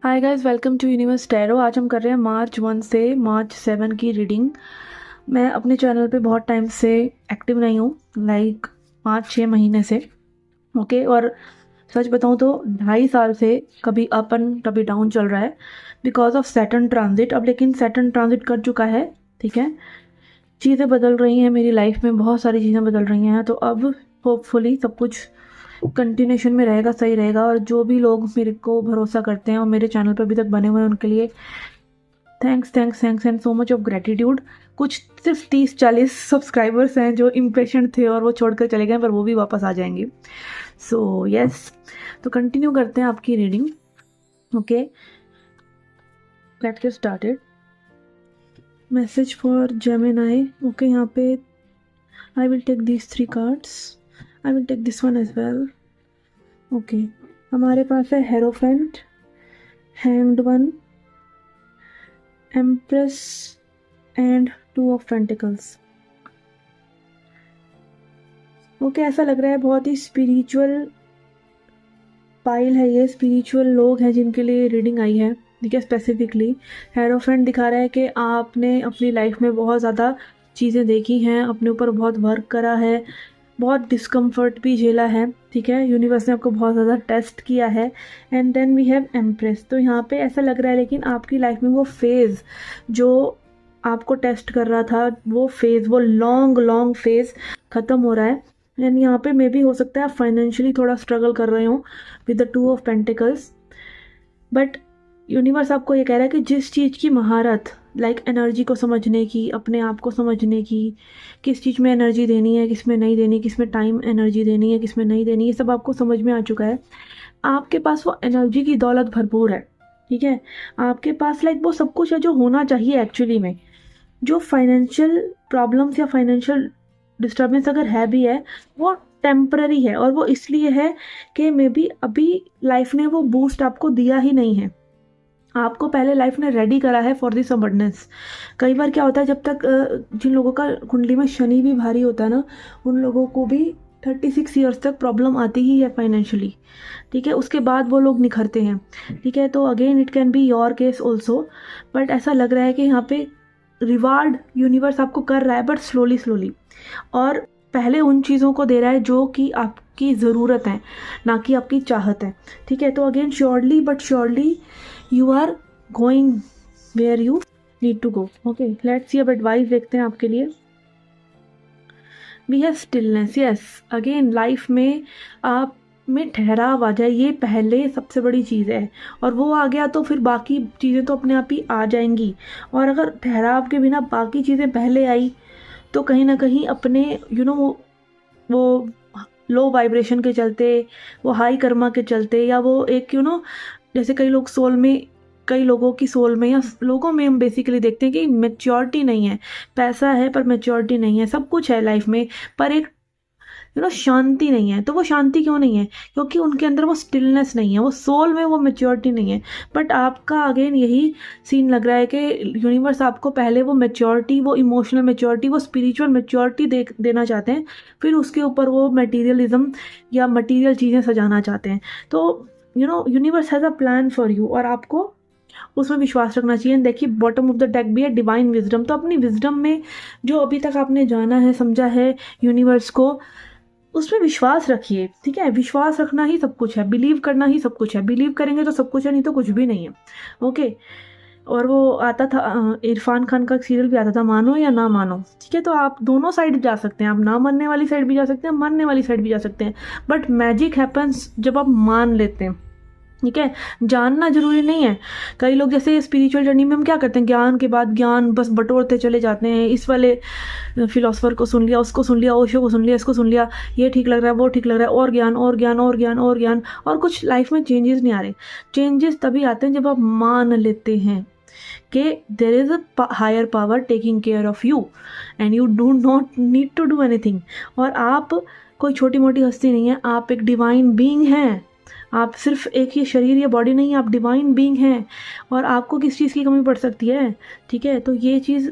Hi guys, welcome to Universe Tarot. आज हम कर रहे हैं मार्च 1 से मार्च 7 की रीडिंग। मैं अपने चैनल पे बहुत टाइम से एक्टिव नहीं हूँ, लाइक 5-6 महीने से। ओके, और सच बताऊँ तो 2.5 साल से कभी अप एंड कभी डाउन चल रहा है बिकॉज ऑफ सैटर्न ट्रांजिट। अब लेकिन सैटर्न ट्रांजिट कर चुका है, ठीक है। चीज़ें बदल रही हैं मेरी लाइफ में, बहुत सारी चीज़ें बदल रही हैं, तो अब होपफुली सब कुछ कंटिन्यूशन में रहेगा, सही रहेगा। और जो भी लोग मेरे को भरोसा करते हैं और मेरे चैनल पर अभी तक बने हुए हैं उनके लिए thanks thanks thanks and so much of gratitude. कुछ सिर्फ 30-40 सब्सक्राइबर्स हैं जो इम्पेशेंट थे और वो छोड़कर चले गए, पर वो भी वापस आ जाएंगे। सो यस, तो कंटिन्यू करते हैं आपकी reading. Okay, let's get started. Message for Gemini. Okay, यहाँ पे I will take these 3 cards, I will take this one as well. Okay, हमारे पास है Hierophant, Hanged One, Empress and 2 of pentacles. Okay, ऐसा लग रहा है बहुत ही स्पिरिचुअल पाइल है ये, स्पिरिचुअल लोग हैं जिनके लिए रीडिंग आई है, ठीक है। स्पेसिफिकली हेरोफेंट दिखा रहा है कि आपने अपनी लाइफ में बहुत ज़्यादा चीज़ें देखी हैं, अपने ऊपर बहुत वर्क करा है, बहुत डिस्कम्फर्ट भी झेला है, ठीक है। यूनिवर्स ने आपको बहुत ज़्यादा टेस्ट किया है। And then we have Empress. तो यहाँ पे ऐसा लग रहा है लेकिन आपकी लाइफ में वो फेज़ जो आपको टेस्ट कर रहा था, वो फेज़, वो लॉन्ग फेज़ ख़त्म हो रहा है। एंड यहाँ पे मे भी हो सकता है आप फाइनेंशियली थोड़ा स्ट्रगल कर रहे हो with the 2 of pentacles, but universe आपको ये कह रहा है कि जिस चीज़ की महारत, लाइक एनर्जी को समझने की, अपने आप को समझने की, किस चीज़ में एनर्जी देनी है, किस में नहीं देनी, किस में टाइम एनर्जी देनी है, किस में नहीं देनी, ये सब आपको समझ में आ चुका है। आपके पास वो एनर्जी की दौलत भरपूर है, ठीक है। आपके पास लाइक वो सब कुछ है जो होना चाहिए एक्चुअली में। जो फाइनेंशियल प्रॉब्लम्स या फाइनेंशियल डिस्टर्बेंस अगर है भी है, वो टेम्पररी है, और वो इसलिए है कि मे बी अभी लाइफ ने वो बूस्ट आपको दिया ही नहीं है। आपको पहले लाइफ ने रेडी करा है फॉर दिस अबंडेंस। कई बार क्या होता है, जब तक जिन लोगों का कुंडली में शनि भी भारी होता है ना, उन लोगों को भी 36 ईयर्स तक प्रॉब्लम आती ही है फाइनेंशियली, ठीक है। उसके बाद वो लोग निखरते हैं, ठीक है। तो again it can be your case also, but ऐसा लग रहा है कि यहाँ पे रिवार्ड यूनिवर्स आपको कर रहा है, बट स्लोली, और पहले उन चीज़ों को दे रहा है जो कि आपकी ज़रूरत है, ना कि आपकी चाहत है, ठीक है। तो again surely but surely you are going where you need to go. Okay, let's see अब एडवाइस देखते हैं आपके लिए। We have stillness. Yes, again life में आप में ठहराव आ जाए, ये पहले सबसे बड़ी चीज़ है, और वो आ गया तो फिर बाकी चीज़ें तो अपने आप ही आ जाएंगी। और अगर ठहराव के बिना बाकी चीज़ें पहले आई तो कहीं ना कहीं अपने वो लो वाइब्रेशन के चलते, वो हाई कर्मा के चलते, या वो एक जैसे कई लोग सोल में, कई लोगों की सोल में या लोगों में हम बेसिकली देखते हैं कि मैच्योरिटी नहीं है। पैसा है पर मैच्योरिटी नहीं है, सब कुछ है लाइफ में, पर एक शांति नहीं है। तो वो शांति क्यों नहीं है? क्योंकि उनके अंदर वो स्टिलनेस नहीं है, वो सोल में वो मैच्योरिटी नहीं है। बट आपका अगेन यही सीन लग रहा है कि यूनिवर्स आपको पहले वो मैच्योरिटी, वो इमोशनल मैच्योरिटी, वो स्पिरिचुअल मैच्योरिटी देना चाहते हैं, फिर उसके ऊपर वो मटीरियलिज्म या मटीरियल चीज़ें सजाना चाहते हैं। तो universe has a plan for you, और आपको उसमें विश्वास रखना चाहिए। देखिए, बॉटम ऑफ द डेक भी है डिवाइन विजडम। तो अपनी विजडम में जो अभी तक आपने जाना है, समझा है यूनिवर्स को, उसमें विश्वास रखिए, ठीक है। विश्वास रखना ही सब कुछ है, बिलीव करना ही सब कुछ है। बिलीव करेंगे तो सब कुछ है, नहीं तो कुछ भी नहीं है। ओके, और वो आता था, इरफान खान का सीरियल भी आता था, मानो या ना मानो, ठीक है। तो आप दोनों साइड जा सकते हैं, आप ना मानने वाली साइड भी जा सकते हैं, मानने वाली साइड भी जा सकते हैं, बट मैजिक हैपन्स जब आप मान लेते हैं, ठीक है। जानना जरूरी नहीं है। कई लोग जैसे स्पिरिचुअल जर्नी में हम क्या करते हैं, ज्ञान के बाद ज्ञान बस बटोरते चले जाते हैं। इस वाले फिलोसफर को सुन लिया, उसको सुन लिया, ओशो को सुन लिया, इसको सुन लिया, ये ठीक लग रहा है, वो ठीक लग रहा है, और ज्ञान और ज्ञान और ज्ञान और ज्ञान, और कुछ लाइफ में चेंजेस नहीं आ रहे। चेंजेस तभी आते हैं जब आप मान लेते हैं कि there is a higher power taking care of you and you do not need to do anything. और आप कोई छोटी मोटी हस्ती नहीं है, आप एक डिवाइन बीइंग हैं। आप सिर्फ एक ही शरीर या बॉडी नहीं, आप डिवाइन बीइंग हैं, और आपको किस चीज़ की कमी पड़ सकती है, ठीक है। तो ये चीज़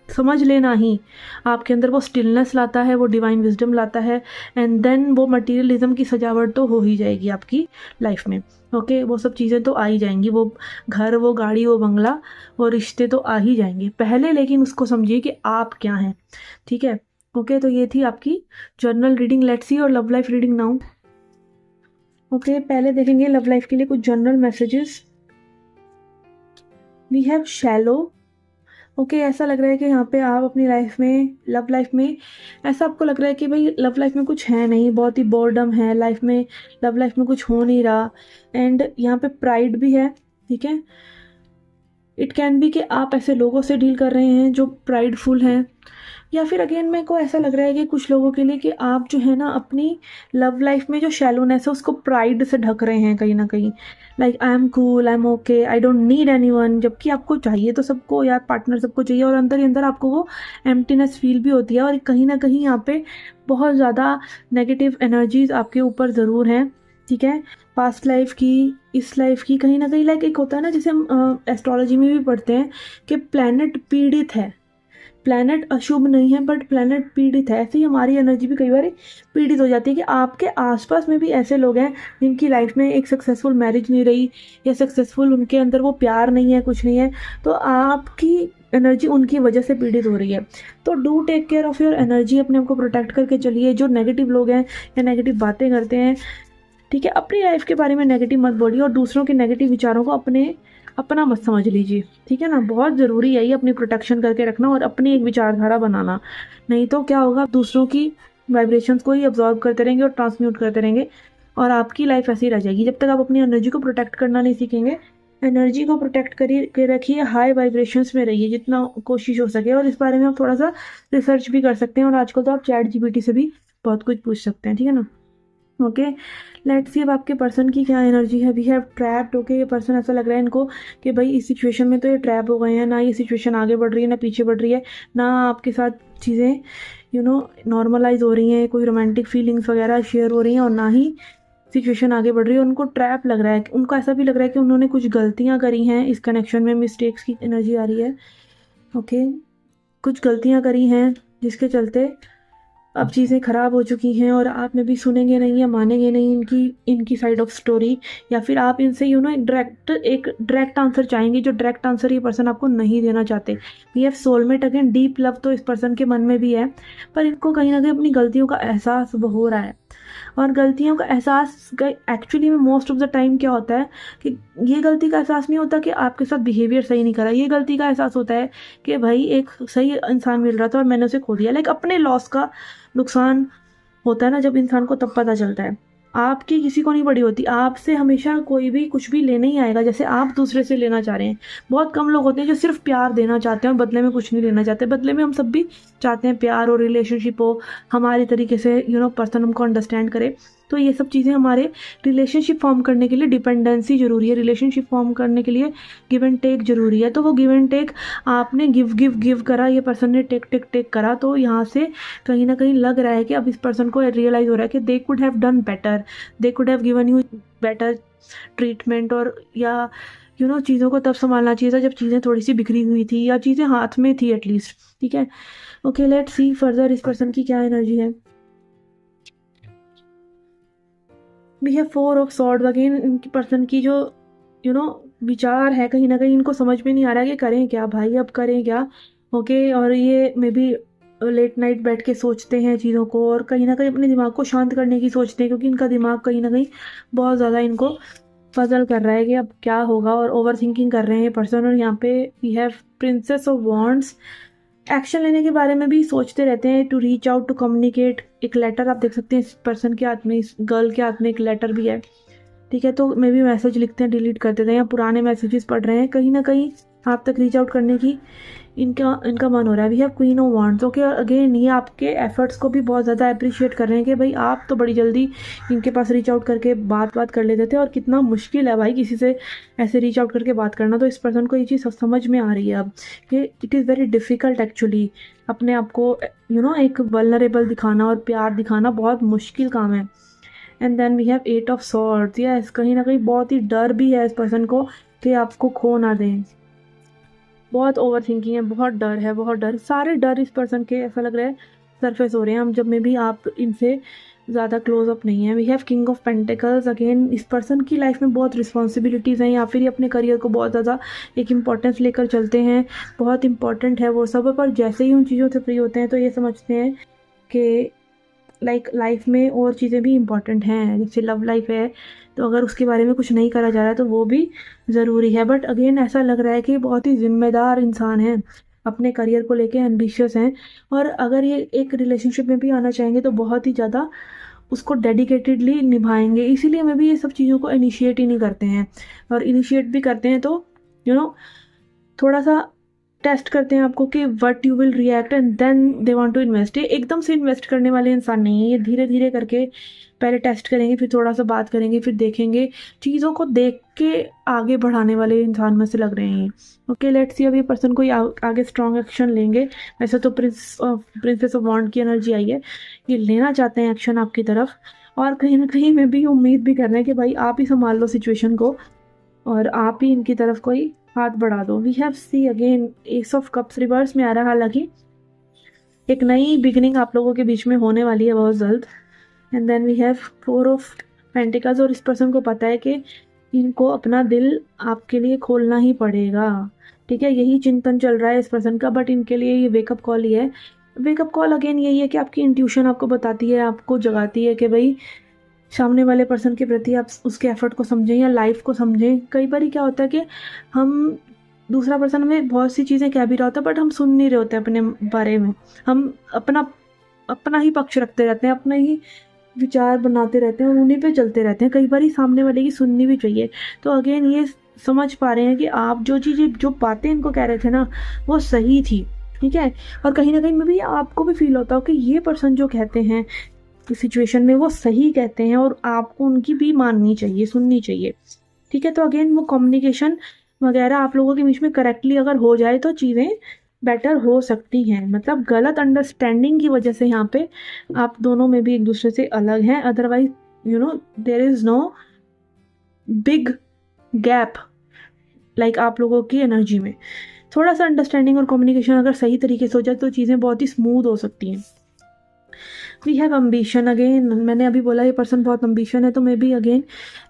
समझ लेना ही आपके अंदर वो स्टिलनेस लाता है, वो डिवाइन विजडम लाता है, एंड देन वो मटेरियलिज्म की सजावट तो हो ही जाएगी आपकी लाइफ में। ओके, वो सब चीज़ें तो आ ही जाएंगी, वो घर, वो गाड़ी, वो बंगला, वो रिश्ते तो आ ही जाएंगे पहले, लेकिन उसको समझिए कि आप क्या हैं। ठीक है, ओके, तो ये थी आपकी जर्नल रीडिंग। लेट्स सी और love life reading now. Okay, पहले देखेंगे लव लाइफ के लिए कुछ general messages. We have shallow. Okay, ऐसा लग रहा है कि यहाँ पे आप अपनी लाइफ में, लव लाइफ में, ऐसा आपको लग रहा है कि भाई लव लाइफ में कुछ है नहीं, बहुत ही बोर्डम है लाइफ में, लव लाइफ में कुछ हो नहीं रहा, एंड यहाँ पे प्राइड भी है। ठीक है, इट कैन बी कि आप ऐसे लोगों से डील कर रहे हैं जो प्राइडफुल हैं, या फिर अगेन मेरे को ऐसा लग रहा है कि कुछ लोगों के लिए कि आप जो है ना अपनी लव लाइफ में जो शैलोनेस है उसको प्राइड से ढक रहे हैं कहीं ना कहीं। Like I am cool, I am okay, I don't need anyone, जबकि आपको चाहिए तो सबको यार, पार्टनर सबको चाहिए, और अंदर ही अंदर आपको वो एम्प्टीनेस फील भी होती है, और कहीं ना कहीं यहाँ पे बहुत ज़्यादा नेगेटिव एनर्जीज आपके ऊपर ज़रूर हैं। ठीक है, पास्ट लाइफ की, इस लाइफ की, कहीं ना कहीं लाइक एक होता है ना, जैसे हम एस्ट्रोलॉजी में भी पढ़ते हैं कि प्लैनेट पीड़ित है, प्लैनेट अशुभ नहीं है बट प्लैनेट पीड़ित है। ऐसे ही हमारी एनर्जी भी कई बार पीड़ित हो जाती है कि आपके आसपास में भी ऐसे लोग हैं जिनकी लाइफ में एक सक्सेसफुल मैरिज नहीं रही, या सक्सेसफुल उनके अंदर वो प्यार नहीं है, कुछ नहीं है, तो आपकी एनर्जी उनकी वजह से पीड़ित हो रही है। तो do take care of your energy, अपने आप को प्रोटेक्ट करके चलिए। जो नेगेटिव लोग हैं या नेगेटिव बातें करते हैं, ठीक है, अपनी लाइफ के बारे में नेगेटिव मत बोलिए, और दूसरों के नेगेटिव विचारों को अपना मत समझ लीजिए। ठीक है ना, बहुत ज़रूरी है ये अपनी प्रोटेक्शन करके रखना और अपनी एक विचारधारा बनाना। नहीं तो क्या होगा, दूसरों की वाइब्रेशंस को ही अब्जॉर्ब करते रहेंगे और ट्रांसम्यूट करते रहेंगे, और आपकी लाइफ ऐसी रह जाएगी। जब तक आप अपनी एनर्जी को प्रोटेक्ट करना नहीं सीखेंगे, एनर्जी को प्रोटेक्ट करिए के रखिए, हाई वाइब्रेशंस में रहिए जितना कोशिश हो सके, और इस बारे में आप थोड़ा सा रिसर्च भी कर सकते हैं, और आजकल तो आप चैट जीपीटी से भी बहुत कुछ पूछ सकते हैं। ठीक है ना, ओके, लेट्स सी अब आपके पर्सन की क्या एनर्जी है। We have trapped. ओके, ये पर्सन, ऐसा लग रहा है इनको कि भाई इस सिचुएशन में तो ये ट्रैप हो गए हैं, ना ये सिचुएशन आगे बढ़ रही है ना पीछे बढ़ रही है, ना आपके साथ चीज़ें नॉर्मलाइज हो रही हैं, कोई रोमांटिक फीलिंग्स वगैरह शेयर हो रही हैं, और ना ही सिचुएशन आगे बढ़ रही है। उनको ट्रैप लग रहा है, उनको ऐसा भी लग रहा है कि उन्होंने कुछ गलतियाँ करी हैं इस कनेक्शन में, मिस्टेक्स की एनर्जी आ रही है। ओके, कुछ गलतियाँ करी हैं जिसके चलते अब चीज़ें ख़राब हो चुकी हैं, और आप में भी सुनेंगे नहीं या मानेंगे नहीं इनकी साइड ऑफ स्टोरी, या फिर आप इनसे एक डायरेक्ट आंसर चाहेंगे, जो डायरेक्ट आंसर ये पर्सन आपको नहीं देना चाहते। We have soulmate. Again deep love तो इस पर्सन के मन में भी है, पर इनको कहीं ना कहीं अपनी गलतियों का एहसास हो रहा है, और गलतियों का एहसास एक्चुअली में मोस्ट ऑफ द टाइम क्या होता है कि ये गलती का एहसास नहीं होता कि आपके साथ बिहेवियर सही नहीं करा, ये गलती का एहसास होता है कि भाई एक सही इंसान मिल रहा था और मैंने उसे खो दिया। लाइक अपने लॉस का नुकसान होता है ना जब इंसान को, तब पता चलता है। आपकी किसी को नहीं पड़ी होती, आपसे हमेशा कोई भी कुछ भी लेने ही आएगा जैसे आप दूसरे से लेना चाह रहे हैं। बहुत कम लोग होते हैं जो सिर्फ प्यार देना चाहते हैं और बदले में कुछ नहीं लेना चाहते। बदले में हम सब भी चाहते हैं प्यार और रिलेशनशिप हो, हमारे तरीके से पर्सन हमको अंडरस्टैंड करे। तो ये सब चीज़ें हमारे रिलेशनशिप फॉर्म करने के लिए डिपेंडेंसी ज़रूरी है, रिलेशनशिप फॉर्म करने के लिए गिव एंड टेक ज़रूरी है। तो वो गिव एंड टेक आपने गिव करा, ये पर्सन ने टेक करा, तो यहाँ से कहीं ना कहीं लग रहा है कि अब इस पर्सन को रियलाइज़ हो रहा है कि they could have done better, they could have given you better treatment, और या चीज़ों को तब संभालना चाहिए था जब चीज़ें थोड़ी सी बिखरी हुई थी या चीज़ें हाथ में थी एटलीस्ट। ठीक है, ओके, लेट्स सी फर्दर इस पर्सन की क्या एनर्जी है। We have 4 of swords. Again इनकी पर्सन की जो विचार है, कहीं ना कहीं इनको समझ में नहीं आ रहा है कि करें क्या भाई, अब करें क्या। ओके, और ये मे बी लेट नाइट बैठ के सोचते हैं चीज़ों को, और कहीं ना कहीं अपने दिमाग को शांत करने की सोचते हैं, क्योंकि इनका दिमाग कहीं ना कहीं बहुत ज़्यादा इनको पजल कर रहा है कि अब क्या होगा, और ओवर थिंकिंग कर रहे हैं ये पर्सन। और यहाँ पे we have princess of wands. Action लेने के बारे में भी सोचते रहते हैं, to reach out, to communicate. एक लेटर आप देख सकते हैं इस पर्सन के हाथ में, इस गर्ल के हाथ में एक लेटर भी है। ठीक है, तो मे भी मैसेज लिखते हैं, डिलीट कर देते हैं, या पुराने मैसेजेस पढ़ रहे हैं, कहीं ना कहीं आप तक रीच आउट करने की इनका मन हो रहा है। We have queen of wands. Okay, again ये आपके एफर्ट्स को भी बहुत ज़्यादा अप्रिशिएट कर रहे हैं कि भाई आप तो बड़ी जल्दी इनके पास रीच आउट करके बात कर लेते थे, और कितना मुश्किल है भाई किसी से ऐसे रीच आउट करके बात करना। तो इस पर्सन को ये चीज़ समझ में आ रही है अब कि it is very difficult actually अपने आप को एक वल्नरेबल दिखाना और प्यार दिखाना बहुत मुश्किल काम है। And then we have 8 of swords. Yes, कहीं ना कहीं बहुत ही डर भी है इस पर्सन को कि आपको खो ना दें। बहुत ओवर थिंकिंग है, बहुत डर है, बहुत डर, सारे डर इस पर्सन के ऐसा लग रहा है सरफेस हो रहे हैं हम जब में भी आप इनसे ज़्यादा क्लोज अप नहीं है। We have king of pentacles. Again इस पर्सन की लाइफ में बहुत रिस्पॉन्सिबिलिटीज़ हैं, या फिर ये अपने करियर को बहुत ज़्यादा एक इम्पॉर्टेंस लेकर चलते हैं, बहुत इंपॉर्टेंट है वो सब, पर जैसे ही उन चीज़ों से फ्री होते हैं तो ये समझते हैं कि लाइफ में और चीज़ें भी इम्पॉर्टेंट हैं, जैसे लव लाइफ है, तो अगर उसके बारे में कुछ नहीं करा जा रहा है तो वो भी ज़रूरी है। बट अगेन ऐसा लग रहा है कि बहुत ही ज़िम्मेदार इंसान है, अपने करियर को लेके एम्बिशियस हैं, और अगर ये एक रिलेशनशिप में भी आना चाहेंगे तो बहुत ही ज़्यादा उसको डेडिकेटेडली निभाएंगे। इसीलिए मैं भी ये सब चीज़ों को इनिशिएट ही नहीं करते हैं, और इनिशिएट भी करते हैं तो थोड़ा सा टेस्ट करते हैं आपको कि what you will react and then they want to invest. ये एकदम से इन्वेस्ट करने वाले इंसान नहीं है, ये धीरे धीरे करके पहले टेस्ट करेंगे, फिर थोड़ा सा बात करेंगे, फिर देखेंगे, चीज़ों को देख के आगे बढ़ाने वाले इंसान में से लग रहे हैं। ओके, लेट्स सी अब ये पर्सन कोई आगे स्ट्रॉन्ग एक्शन लेंगे। वैसे तो प्रिंसेस ऑफ वॉन्ड की एनर्जी आई है, ये लेना चाहते हैं एक्शन आपकी तरफ, और कहीं ना कहीं में भी उम्मीद भी कर रहे हैं कि भाई आप ही संभाल लो सिचुएशन को और आप ही इनकी तरफ कोई हाथ बढ़ा दो। We have see again ace of cups reverse में आ रहा है, हालांकि एक नई बिगिनिंग आप लोगों के बीच में होने वाली है बहुत जल्द। And then we have 4 of pentacles, और इस पर्सन को पता है कि इनको अपना दिल आपके लिए खोलना ही पड़ेगा। ठीक है, यही चिंतन चल रहा है इस पर्सन का, बट इनके लिए ये वेकअप कॉल ही है। वेकअप कॉल अगेन यही है कि आपकी इंट्यूशन आपको बताती है, आपको जगाती है कि भाई सामने वाले पर्सन के प्रति आप उसके एफर्ट को समझें या लाइफ को समझें। कई बार क्या होता है कि हम दूसरा पर्सन हमें बहुत सी चीज़ें कह भी रहा होता है, बट हम सुन नहीं रहे होते अपने बारे में, हम अपना ही पक्ष रखते रहते हैं, अपना ही विचार बनाते रहते हैं और उन्हीं पे चलते रहते हैं। कई बार सामने वाले की सुननी भी चाहिए। तो अगेन ये समझ पा रहे हैं कि आप जो चीज़ें जो बातें इनको कह रहे थे ना वो सही थी। ठीक है, और कहीं ना कहीं में भी आपको भी फील होता हो कि ये पर्सन जो कहते हैं सिचुएशन में वो सही कहते हैं, और आपको उनकी भी माननी चाहिए, सुननी चाहिए। ठीक है, तो अगेन वो कम्युनिकेशन वगैरह आप लोगों के बीच में करेक्टली अगर हो जाए तो चीज़ें बेटर हो सकती हैं। मतलब गलत अंडरस्टैंडिंग की वजह से यहाँ पे आप दोनों में भी एक दूसरे से अलग हैं, otherwise there is no big gap like आप लोगों की एनर्जी में। थोड़ा सा अंडरस्टैंडिंग और कम्युनिकेशन अगर सही तरीके से हो जाए तो चीज़ें बहुत ही स्मूथ हो सकती हैं। वी हैव अम्बिशन अगेन, मैंने अभी बोला ये पर्सन बहुत अम्बिशन है, तो मे बी अगेन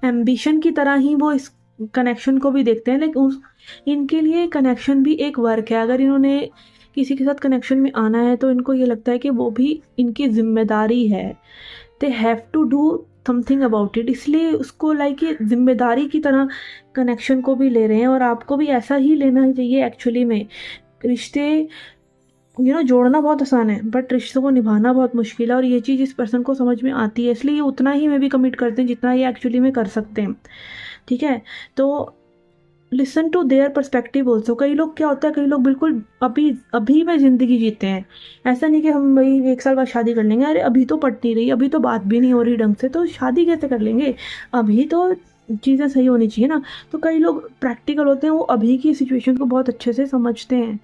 एम्बिशन की तरह ही वो इस कनेक्शन को भी देखते हैं। लेकिन इनके लिए कनेक्शन भी एक वर्क है। अगर इन्होंने किसी के साथ कनेक्शन में आना है तो इनको ये लगता है कि वो भी इनकी जिम्मेदारी है, they have to do something about it, इसलिए उसको लाइक ये जिम्मेदारी की तरह कनेक्शन को भी ले रहे हैं। और आपको भी ऐसा ही लेना चाहिए। एक्चुअली में रिश्ते जोड़ना बहुत आसान है, बट रिश्तों को निभाना बहुत मुश्किल है, और ये चीज़ इस पर्सन को समझ में आती है, इसलिए ये उतना ही में भी कमिट करते हैं जितना ये एक्चुअली में कर सकते हैं। ठीक है, तो listen to their perspective also. कई लोग क्या होता है, कई लोग बिल्कुल अभी में ज़िंदगी जीते हैं। ऐसा नहीं कि हम भाई 1 साल बाद शादी कर लेंगे, अरे अभी तो पट नहीं रही, अभी तो बात भी नहीं हो रही ढंग से, तो शादी कैसे कर लेंगे, अभी तो चीज़ें सही होनी चाहिए ना। तो कई लोग प्रैक्टिकल होते हैं, वो अभी की सिचुएशन को बहुत अच्छे से समझते हैं,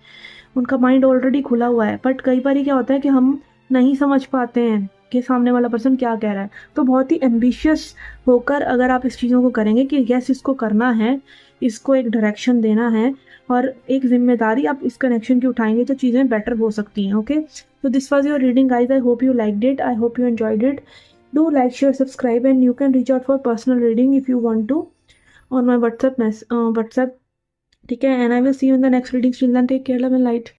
उनका माइंड ऑलरेडी खुला हुआ है। बट कई बार क्या होता है कि हम नहीं समझ पाते हैं कि सामने वाला पर्सन क्या कह रहा है। तो बहुत ही एम्बिशियस होकर अगर आप इस चीज़ों को करेंगे कि यस इसको करना है, इसको एक डायरेक्शन देना है और एक जिम्मेदारी आप इस कनेक्शन की उठाएंगे, तो चीज़ें बेटर हो सकती हैं। ओके, तो this was your reading guys. I hope you liked it, I hope you enjoyed it. Do like, share, subscribe, and you can reach out for personal reading if you want to on my WhatsApp. ठीक है, and I will see you in the next reading. Till then, take care, love and light.